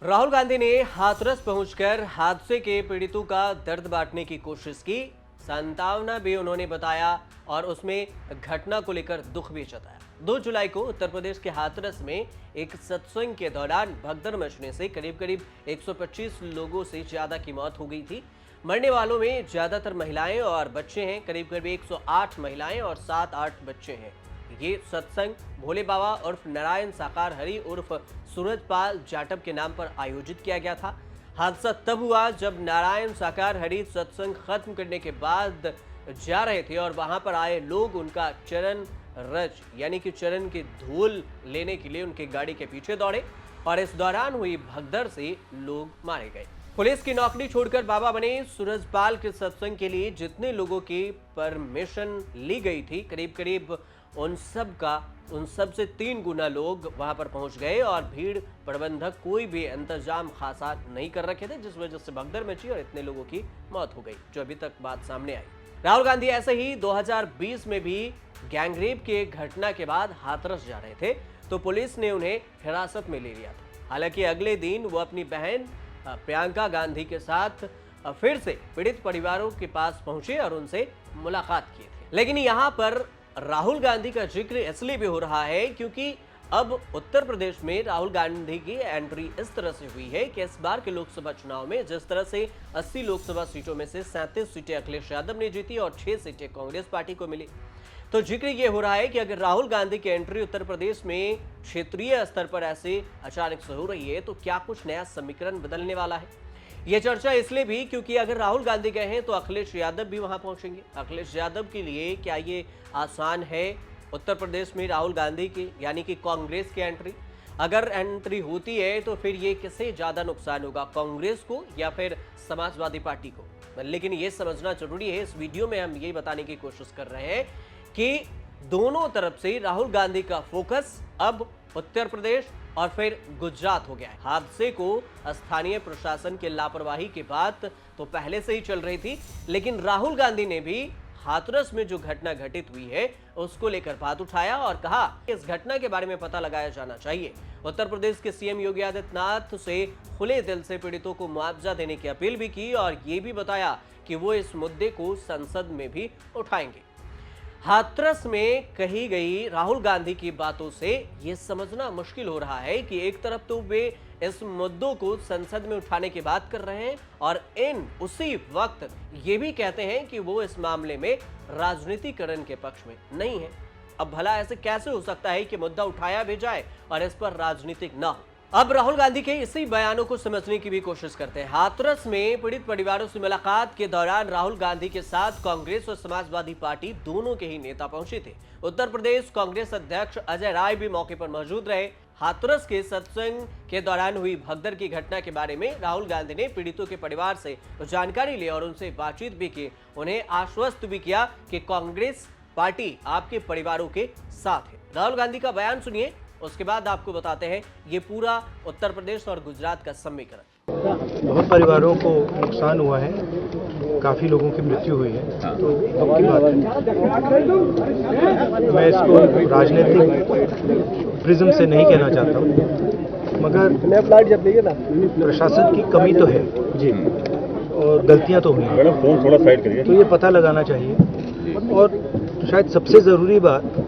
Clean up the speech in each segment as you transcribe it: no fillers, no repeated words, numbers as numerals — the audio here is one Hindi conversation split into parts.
राहुल गांधी ने हाथरस पहुंचकर हादसे के पीड़ितों का दर्द बांटने की कोशिश की। सांत्वना भी उन्होंने बताया और उसमें घटना को लेकर दुख भी जताया। 2 जुलाई को उत्तर प्रदेश के हाथरस में एक सत्संग के दौरान भगदड़ मचने से करीब 125 लोगों से ज्यादा की मौत हो गई थी। मरने वालों में ज्यादातर महिलाएं और बच्चे हैं। करीब 108 महिलाएं और 7-8 बच्चे हैं। ये सत्संग भोले बाबा उर्फ नारायण साकार हरि उर्फ सूरजपाल जाटव के नाम पर आयोजित किया गया था। हादसा तब हुआ जब नारायण साकार हरि सत्संग खत्म करने के बाद जा रहे थे और वहां पर आए लोग उनका चरण रज यानी कि चरण की धूल लेने के लिए उनकी गाड़ी के पीछे दौड़े और इस दौरान हुई भगदड़ से लोग मारे गए। पुलिस की नौकरी छोड़कर बाबा बने सूरजपाल के सत्संग के लिए जितने लोगों की परमिशन ली गई थी, करीब उन सब से 3 गुना लोग वहां पर पहुंच गए और भीड़ प्रबंधक कोई भी इंतजाम खासा नहीं कर रखे थे, जिस वजह से भगदड़ मची और इतने लोगों की मौत हो गई, जो अभी तक बात सामने आई। राहुल गांधी ऐसे ही 2020 में भी गैंगरेप के घटना के बाद हाथरस जा रहे थे तो पुलिस ने उन्हें हिरासत में ले लिया था। हालांकि अगले दिन वो अपनी बहन प्रियंका गांधी के साथ फिर से पीड़ित परिवारों के पास पहुंचे और उनसे मुलाकात की थी। लेकिन यहाँ पर राहुल गांधी का जिक्र इसलिए भी हो रहा है क्योंकि अब उत्तर प्रदेश में राहुल गांधी की एंट्री इस तरह से हुई है कि इस बार के लोकसभा चुनाव में जिस तरह से 80 लोकसभा सीटों में से 37 सीटें अखिलेश यादव ने जीती और 6 सीटें कांग्रेस पार्टी को मिली, तो जिक्र ये हो रहा है कि अगर राहुल गांधी की एंट्री उत्तर प्रदेश में क्षेत्रीय स्तर पर ऐसे अचानक से हो रही है तो क्या कुछ नया समीकरण बदलने वाला है। यह चर्चा इसलिए भी क्योंकि अगर राहुल गांधी गए हैं तो अखिलेश यादव भी वहां पहुंचेंगे। अखिलेश यादव के लिए क्या ये आसान है उत्तर प्रदेश में राहुल गांधी की यानी कि कांग्रेस की एंट्री? अगर एंट्री होती है तो फिर ये किससे ज्यादा नुकसान होगा, कांग्रेस को या फिर समाजवादी पार्टी को? लेकिन ये समझना जरूरी है। इस वीडियो में हम ये बताने की कोशिश कर रहे हैं कि दोनों तरफ से राहुल गांधी का फोकस अब उत्तर प्रदेश और फिर गुजरात हो गया है। हादसे को स्थानीय प्रशासन की लापरवाही की बात तो पहले से ही चल रही थी, लेकिन राहुल गांधी ने भी हाथरस में जो घटना घटित हुई है उसको लेकर बात उठाया और कहा कि इस घटना के बारे में पता लगाया जाना चाहिए। उत्तर प्रदेश के सीएम योगी आदित्यनाथ से खुले दिल से पीड़ितों को मुआवजा देने की अपील भी की और ये भी बताया कि वो इस मुद्दे को संसद में भी उठाएंगे। हाथरस में कही गई राहुल गांधी की बातों से यह समझना मुश्किल हो रहा है कि एक तरफ तो वे इस मुद्दों को संसद में उठाने की बात कर रहे हैं और उसी वक्त ये भी कहते हैं कि वो इस मामले में राजनीतिकरण के पक्ष में नहीं है। अब भला ऐसे कैसे हो सकता है कि मुद्दा उठाया भी जाए और इस पर राजनीतिक ना हो? अब राहुल गांधी के इसी बयानों को समझने की भी कोशिश करते हैं। हाथरस में पीड़ित परिवारों से मुलाकात के दौरान राहुल गांधी के साथ कांग्रेस और समाजवादी पार्टी दोनों के ही नेता पहुंचे थे। उत्तर प्रदेश कांग्रेस अध्यक्ष अजय राय भी मौके पर मौजूद रहे। हाथरस के सत्संग के दौरान हुई भगदड़ की घटना के बारे में राहुल गांधी ने पीड़ितों के परिवार से जानकारी ली और उनसे बातचीत भी की। उन्हें आश्वस्त भी किया कि कांग्रेस पार्टी आपके परिवारों के साथ है। राहुल गांधी का बयान सुनिए, उसके बाद आपको बताते हैं ये पूरा उत्तर प्रदेश और गुजरात का समीकरण। बहुत परिवारों को नुकसान हुआ है, काफ़ी लोगों की मृत्यु हुई है, तो दुख की बात है। मैं इसको राजनीतिक प्रिज्म से नहीं कहना चाहता हूँ, मगर प्रशासन की कमी तो है जी और गलतियाँ तो हुई हैं, फोन थोड़ा साइड करिए। तो ये पता लगाना चाहिए और शायद सबसे ज़रूरी बात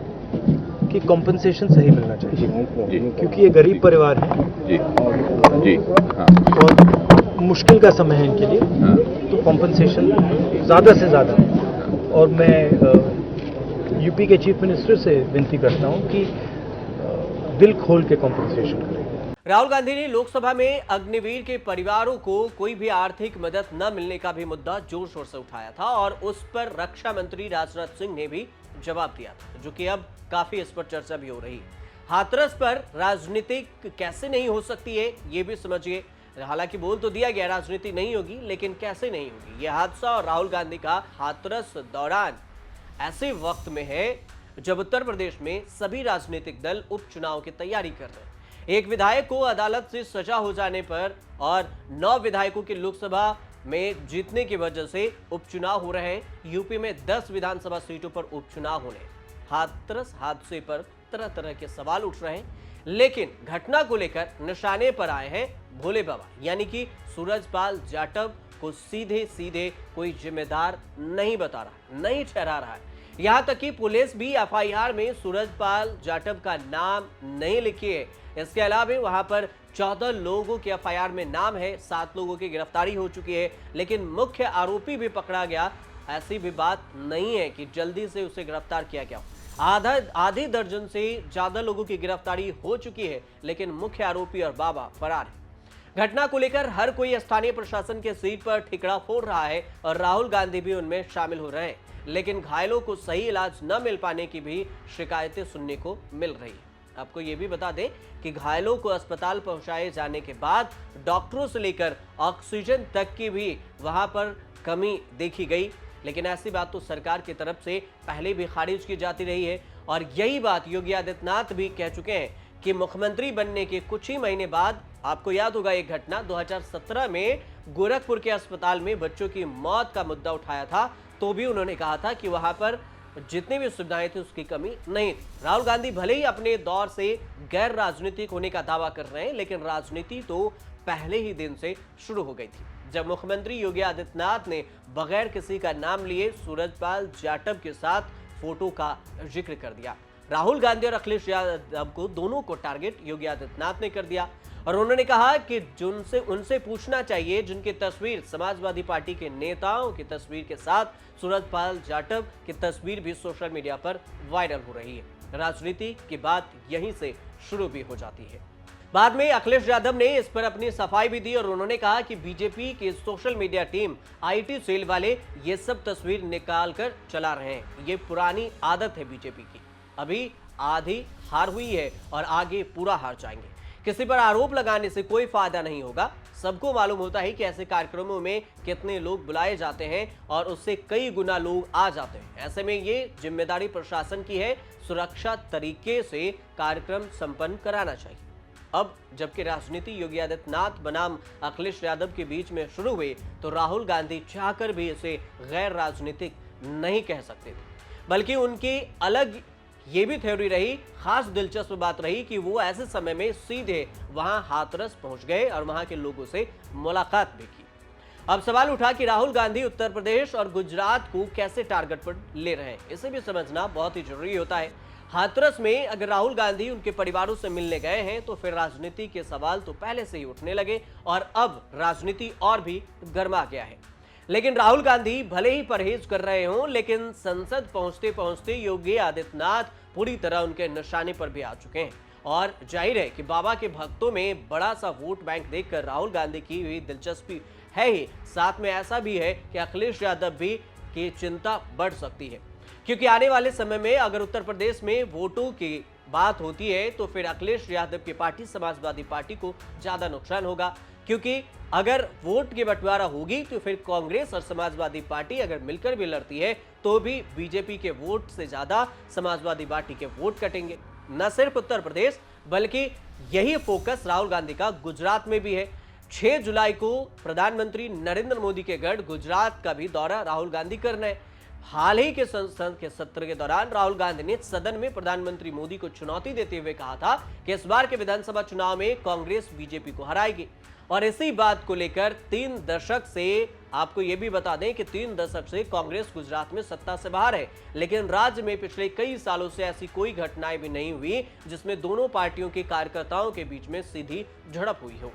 कि कॉम्पनसेशन सही मिलना चाहिए क्योंकि ये गरीब परिवार है जी हाँ। और मुश्किल का समय है इनके लिए तो कॉम्पनसेशन ज़्यादा से ज़्यादा। और मैं यूपी के चीफ मिनिस्टर से विनती करता हूँ कि दिल खोल के कॉम्पनसेशन करें। राहुल गांधी ने लोकसभा में अग्निवीर के परिवारों को कोई भी आर्थिक मदद न मिलने का भी मुद्दा जोर शोर से उठाया था और उस पर रक्षा मंत्री राजनाथ सिंह ने भी जवाब दिया था, जो कि अब काफी इस पर चर्चा भी हो रही है। हाथरस पर राजनीतिक कैसे नहीं हो सकती है ये भी समझिए। हालांकि बोल तो दिया गया राजनीति नहीं होगी, लेकिन कैसे नहीं होगी? यह हादसा और राहुल गांधी का हाथरस दौरान ऐसे वक्त में है जब उत्तर प्रदेश में सभी राजनीतिक दल उपचुनाव की तैयारी कर रहे हैं। एक विधायक को अदालत से सजा हो जाने पर और 9 विधायकों के लोकसभा में जीतने की वजह से उपचुनाव हो रहे हैं। यूपी में 10 विधानसभा सीटों पर उपचुनाव होने, हाथरस हादसे पर तरह तरह के सवाल उठ रहे हैं, लेकिन घटना को लेकर निशाने पर आए हैं भोले बाबा यानी कि सूरजपाल जाटव को सीधे सीधे कोई जिम्मेदार नहीं बता रहा, नहीं ठहरा रहा है। यहां तक कि पुलिस भी एफआईआर में सूरजपाल जाटव का नाम नहीं लिखी है। इसके अलावा वहां पर 14 लोगों के एफआईआर में नाम है, 7 लोगों की गिरफ्तारी हो चुकी है, लेकिन मुख्य आरोपी भी पकड़ा गया। ऐसी भी बात नहीं है कि जल्दी से उसे गिरफ्तार किया गया। आधी दर्जन से ज्यादा लोगों की गिरफ्तारी हो चुकी है, लेकिन मुख्य आरोपी और बाबा फरार है। घटना को लेकर हर कोई स्थानीय प्रशासन के सीट पर ठिकरा फोड़ रहा है और राहुल गांधी भी उनमें शामिल हो रहे हैं, लेकिन घायलों को सही इलाज न मिल पाने की भी शिकायतें सुनने को मिल रही है। आपको ये भी बता दें कि घायलों को अस्पताल पहुंचाए जाने के बाद डॉक्टरों से लेकर ऑक्सीजन तक की भी वहां पर कमी देखी गई, लेकिन ऐसी बात तो सरकार की तरफ से पहले भी खारिज की जाती रही है। और यही बात योगी आदित्यनाथ भी कह चुके हैं कि मुख्यमंत्री बनने के कुछ ही महीने बाद, आपको याद होगा एक घटना 2017 में गोरखपुर के अस्पताल में बच्चों की मौत का मुद्दा उठाया था, तो भी उन्होंने कहा था कि वहां पर जितनी भी सुविधाएं थी उसकी कमी नहीं थी। राहुल गांधी भले ही अपने दौर से गैर राजनीतिक होने का दावा कर रहे हैं, लेकिन राजनीति तो पहले ही दिन से शुरू हो गई थी, जब मुख्यमंत्री योगी आदित्यनाथ ने बगैर किसी का नाम लिए सूरजपाल जाटव के साथ फोटो का जिक्र कर दिया। राहुल गांधी और अखिलेश यादव को दोनों को टारगेट योगी आदित्यनाथ ने कर दिया और उन्होंने कहा कि उनसे पूछना चाहिए जिनकी तस्वीर समाजवादी पार्टी के नेताओं की तस्वीर के साथ सूरजपाल जाटव की तस्वीर भी सोशल मीडिया पर वायरल हो रही है। राजनीति की बात यहीं से शुरू भी हो जाती है। बाद में अखिलेश यादव ने इस पर अपनी सफाई भी दी और उन्होंने कहा कि बीजेपी की social media team IT cell वाले ये सब तस्वीर निकाल कर चला रहे हैं। ये पुरानी आदत है बीजेपी की, अभी आधी हार हुई है और आगे पूरा हार जाएंगे। किसी पर आरोप लगाने से कोई फायदा नहीं होगा। सबको मालूम होता है कि ऐसे कार्यक्रमों में कितने लोग बुलाए जाते हैं और उससे कई गुना लोग आ जाते हैं। ऐसे में ये जिम्मेदारी प्रशासन की है, सुरक्षा तरीके से कार्यक्रम संपन्न कराना चाहिए। अब जबकि राजनीति योगी आदित्यनाथ बनाम अखिलेश यादव के बीच में शुरू हुई, तो राहुल गांधी चाहकर भी इसे गैर राजनीतिक नहीं कह सकते थे, बल्कि उनकी अलग ये भी थ्योरी रही, खास दिलचस्प बात रही कि वो ऐसे समय में सीधे वहां हाथरस पहुंच गए और वहां के लोगों से मुलाकात भी की। अब सवाल उठा कि राहुल गांधी उत्तर प्रदेश और गुजरात को कैसे टारगेट पर ले रहे हैं, इसे भी समझना बहुत ही जरूरी होता है। हाथरस में अगर राहुल गांधी उनके परिवारों से मिलने गए हैं तो फिर राजनीति के सवाल तो पहले से ही उठने लगे और अब राजनीति और भी गर्मा गया है। लेकिन राहुल गांधी भले ही परहेज कर रहे हों, लेकिन संसद पहुंचते पहुंचते योगी आदित्यनाथ पूरी तरह उनके निशाने पर भी आ चुके हैं और जाहिर है कि बाबा के भक्तों में बड़ा सा वोट बैंक देखकर राहुल गांधी की हुई दिलचस्पी है ही, साथ में ऐसा भी है कि अखिलेश यादव भी की चिंता बढ़ सकती है, क्योंकि आने वाले समय में अगर उत्तर प्रदेश में वोटों की बात होती है तो फिर अखिलेश यादव की पार्टी समाजवादी पार्टी को ज्यादा नुकसान होगा, क्योंकि अगर वोट की बंटवारा होगी तो फिर कांग्रेस और समाजवादी पार्टी अगर मिलकर भी लड़ती है तो भी बीजेपी के वोट से ज्यादा समाजवादी पार्टी के वोट कटेंगे। न सिर्फ उत्तर प्रदेश बल्कि यही फोकस राहुल गांधी का गुजरात में भी है। 6 जुलाई को प्रधानमंत्री नरेंद्र मोदी के गढ़ गुजरात का भी दौरा राहुल गांधी करना है। हाल ही के संसद के सत्र के दौरान राहुल गांधी ने सदन में प्रधानमंत्री मोदी को चुनौती देते हुए कहा था कि इस बार के विधानसभा चुनाव में कांग्रेस बीजेपी को हराएगी और इसी बात को लेकर 3 दशक से, आपको यह भी बता दें कि 3 दशक से कांग्रेस गुजरात में सत्ता से बाहर है, लेकिन राज्य में पिछले कई सालों से ऐसी कोई घटनाएं भी नहीं हुई जिसमें दोनों पार्टियों के कार्यकर्ताओं के बीच में सीधी झड़प हुई हो।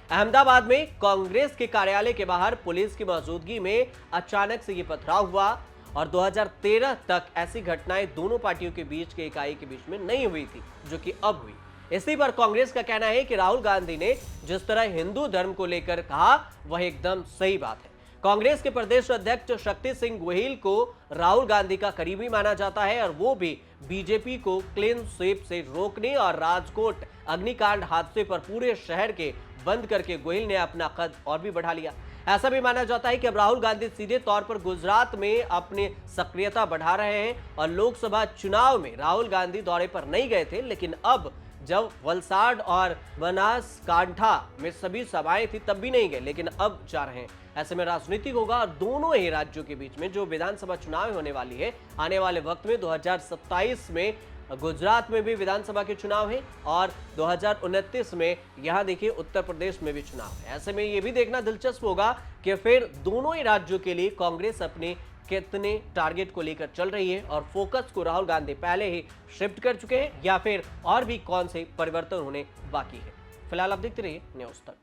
अहमदाबाद में कांग्रेस के कार्यालय के बाहर पुलिस की मौजूदगी में अचानक से ये पथराव हुआ और 2013 तक ऐसी घटनाएं दोनों पार्टियों के बीच के इकाई के बीच में नहीं हुई थी, जो कि अब हुई। इसी पर कांग्रेस का कहना है कि राहुल गांधी ने जिस तरह हिंदू धर्म को लेकर कहा वह एकदम सही बात है। कांग्रेस के प्रदेश अध्यक्ष शक्ति सिंह गोहिल को राहुल गांधी का करीबी माना जाता है और वो भी बीजेपी को क्लीन स्वीप से रोकने और राजकोट अग्निकांड हादसे पर पूरे शहर के बंद करके गोहिल ने अपना कद और भी बढ़ा लिया। ऐसा भी माना जाता है कि अब राहुल गांधी सीधे तौर पर गुजरात में अपनी सक्रियता बढ़ा रहे हैं और लोकसभा चुनाव में राहुल गांधी दौरे पर नहीं गए थे, लेकिन अब जब वलसाड और बनासकांठा में सभी सभाएं थी तब भी नहीं गए, लेकिन अब जा रहे हैं। ऐसे में राजनीतिक होगा और दोनों ही राज्यों के बीच में जो विधानसभा चुनाव होने वाली है आने वाले वक्त में 2027 में गुजरात में भी विधानसभा के चुनाव है और 2029 में यहां देखिए उत्तर प्रदेश में भी चुनाव है। ऐसे में यह भी देखना दिलचस्प होगा कि फिर दोनों ही राज्यों के लिए कांग्रेस अपने कितने टारगेट को लेकर चल रही है और फोकस को राहुल गांधी पहले ही शिफ्ट कर चुके हैं या फिर और भी कौन से परिवर्तन होने बाकी है। फिलहाल आप देखते रहिए न्यूज़ तक।